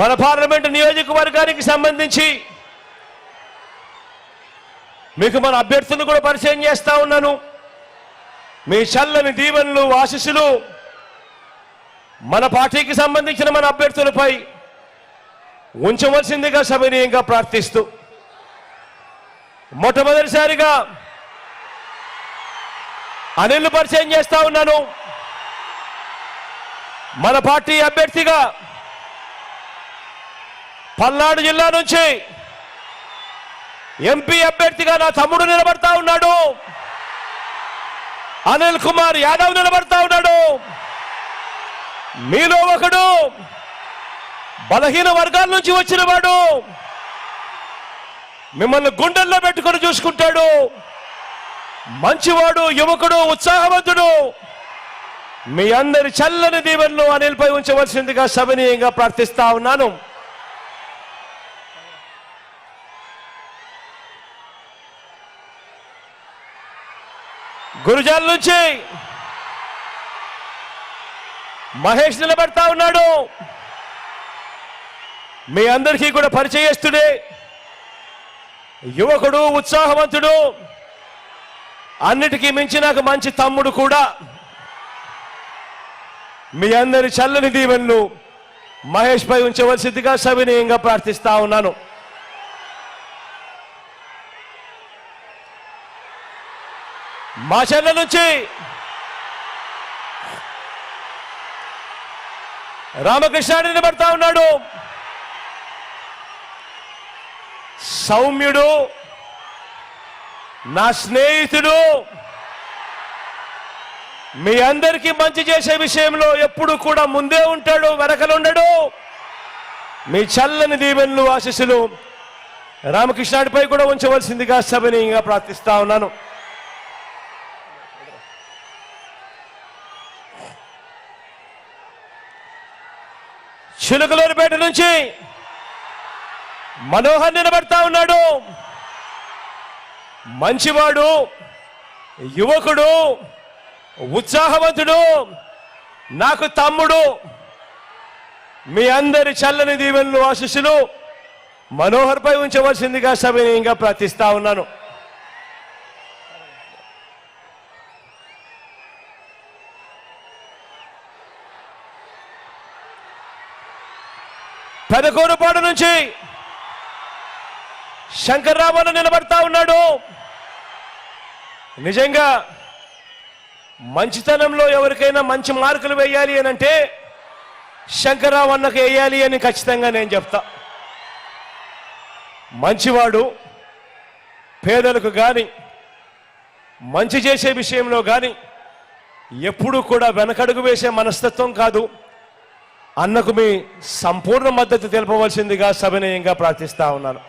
మన పార్లమెంటు నియోజకవర్గానికి సంబంధించి మీకు మన అభ్యర్థులను కూడా పరిచయం చేస్తా ఉన్నాను. మీ చల్లని దీవెనలు ఆశీస్సులు మన పార్టీకి సంబంధించిన మన అభ్యర్థులపై ఉంచవలసిందిగా సవినయంగా ప్రార్థిస్తూ మొట్టమొదటిసారిగా అనిల్ పరిచయం చేస్తా ఉన్నాను. మన పార్టీ అభ్యర్థిగా పల్నాడు జిల్లా నుంచి ఎంపీ అభ్యర్థిగా నా తమ్ముడు నిలబడతా ఉన్నాడు. అనిల్ కుమార్ యాదవ్ నిలబడతా ఉన్నాడు. మీలో ఒకడు బలహీన వర్గాల నుంచి వచ్చిన వాడు, మిమ్మల్ని గుండెల్లో పెట్టుకొని చూసుకుంటాడు. మంచివాడు, యువకుడు, ఉత్సాహవంతుడు. మీ అందరి చల్లని దీవెనలు అనిల్పై ఉంచవలసిందిగా సవినీయంగా ప్రార్థిస్తా ఉన్నాను. గురుజాల నుంచి మహేష్ నిలబడతా ఉన్నాడు. మీ అందరికీ కూడా పరిచయస్తుడే, యువకుడు, ఉత్సాహవంతుడు, అన్నిటికీ మించి నాకు మంచి తమ్ముడు కూడా. మీ అందరి చల్లని దీవెనలు మహేష్ పై ఉంచవలసిందిగా సవినయంగా ప్రార్థిస్తా ఉన్నాను. మా చెల్ల నుంచి రామకృష్ణ నిలబడతా ఉన్నాడు. సౌమ్యుడు, నా స్నేహితుడు, మీ అందరికీ మంచి చేసే విషయంలో ఎప్పుడు కూడా ముందే ఉంటాడు, వెనకలుండడు. మీ చల్లని దీవెనలు ఆశీస్సులు రామకృష్ణుడిపై కూడా ఉంచవలసిందిగా సవినయంగా ప్రార్థిస్తా ఉన్నాను. చిలుకలూరుపేట నుంచి మనోహర్ నిలబడతా ఉన్నాడు. మంచివాడు, యువకుడు, ఉత్సాహవంతుడు, నాకు తమ్ముడు. మీ అందరి చల్లని దీవెనలు ఆశీస్సులు మనోహర్ పై ఉంచవలసిందిగా సవినయంగా ప్రార్థిస్తా ఉన్నాను. పెదకూరుపాడు నుంచి శంకర్రావు నిలబడతా ఉన్నాడు. నిజంగా మంచితనంలో ఎవరికైనా మంచి మార్కులు వేయాలి అని అంటే శంకర్రావు అన్నకు వేయాలి అని ఖచ్చితంగా నేను చెప్తా. మంచివాడు, పేదలకు కానీ మంచి చేసే విషయంలో కానీ ఎప్పుడూ కూడా వెనకడుగు వేసే మనస్తత్వం కాదు. అన్నకు మీ సంపూర్ణ మద్దతు తెలపవలసిందిగా సవినయంగా ప్రార్థిస్తా ఉన్నాను.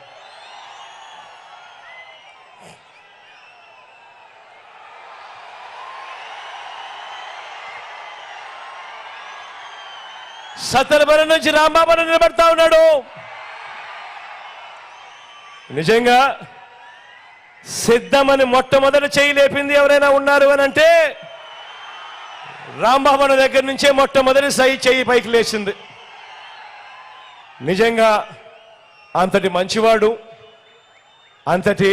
సత్తెనపల్లి నుంచి రాంబాబు నిలబడతా ఉన్నాడు. నిజంగా సిద్ధమని మొట్టమొదటి చేయి లేపింది ఎవరైనా ఉన్నారు అని అంటే రాంబాబు దగ్గర నుంచే మొట్టమొదటి చెయ్యి పైకి లేచింది. నిజంగా అంతటి మంచివాడు, అంతటి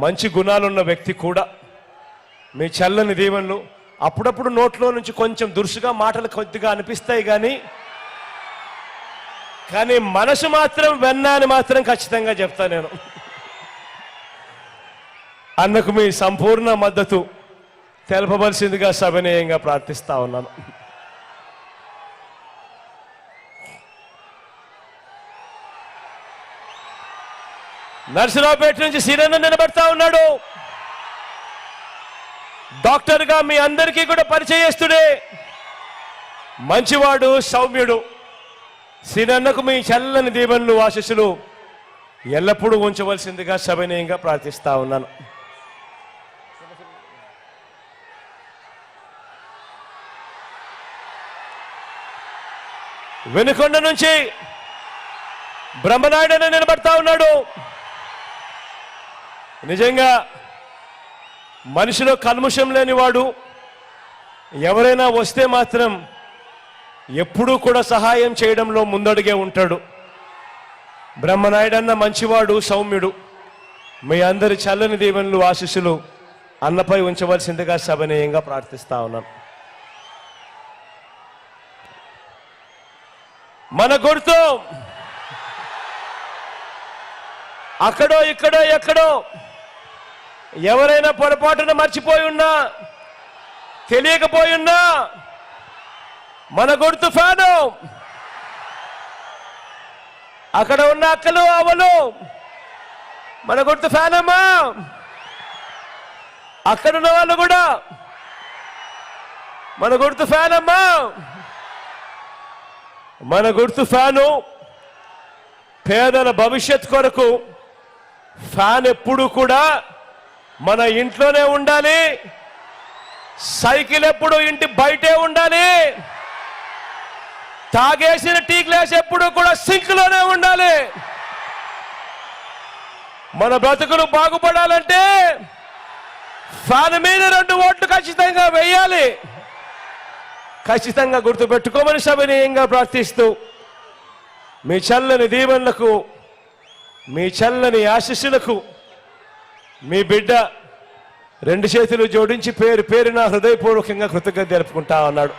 మంచి గుణాలున్న వ్యక్తి కూడా. మీ చల్లని దీవెనలు అప్పుడప్పుడు నోట్లో నుంచి కొంచెం దురుసుగా మాటలు కొద్దిగా అనిపిస్తాయి కానీ మనసు మాత్రం వెన్నా అని మాత్రం ఖచ్చితంగా చెప్తా నేను. అన్నకు మీ సంపూర్ణ మద్దతు తెలపవలసిందిగా సవినయంగా ప్రార్థిస్తా ఉన్నాను. నర్సరావుపేట నుంచి సీనన్న నిలబడతా ఉన్నాడు. డాక్టర్గా మీ అందరికీ కూడా పరిచయస్తుడే, మంచివాడు, సౌమ్యుడు. సీనన్నకు మీ చల్లని దీవెనలు ఆశీస్సులు ఎల్లప్పుడూ ఉంచవలసిందిగా సవినయంగా ప్రార్థిస్తా ఉన్నాను. వెనుకొండ నుంచి బ్రహ్మనాయుడు నిలబడతా ఉన్నాడు. నిజంగా మనిషిలో కల్ముషం లేనివాడు. ఎవరైనా వస్తే మాత్రం ఎప్పుడూ కూడా సహాయం చేయడంలో ముందడుగే ఉంటాడు. బ్రహ్మనాయుడు అన్న మంచివాడు, సౌమ్యుడు. మీ అందరి చల్లని దీవెనలు, ఆశీస్సులు అన్నపై ఉంచవలసిందిగా సభనీయంగా ప్రార్థిస్తా ఉన్నాను. మన గుర్తు అక్కడో ఇక్కడో ఎక్కడో ఎవరైనా పొరపాటున మర్చిపోయి ఉన్నా, తెలియకపోయి ఉన్నా, మన గుర్తు ఫ్యాను. అక్కడ ఉన్న అక్కలు, అవలు మన గుర్తు ఫ్యాన్ అమ్మా. అక్కడున్న వాళ్ళు కూడా మన గుర్తు ఫ్యాన్ అమ్మా. మన గుర్తు ఫ్యాను. పేదల భవిష్యత్ కొరకు ఫ్యాన్ ఎప్పుడు కూడా మన ఇంట్లోనే ఉండాలి. సైకిల్ ఎప్పుడు ఇంటి బయటే ఉండాలి. తాగేసిన టీ గ్లాస్ ఎప్పుడు కూడా సింక్ లోనే ఉండాలి. మన బ్రతుకులు బాగుపడాలంటే ఫ్యాన్ మీద 2 ఓట్లు ఖచ్చితంగా వేయాలి. ఖచ్చితంగా గుర్తుపెట్టుకోమని సవినయంగా ప్రార్థిస్తూ, మీ చల్లని దీవెనలకు, మీ చల్లని ఆశీస్సులకు మీ బిడ్డ 2 చేతులు జోడించి పేరు పేరున హృదయపూర్వకంగా కృతజ్ఞత తెలుపుకుంటా ఉన్నాడు.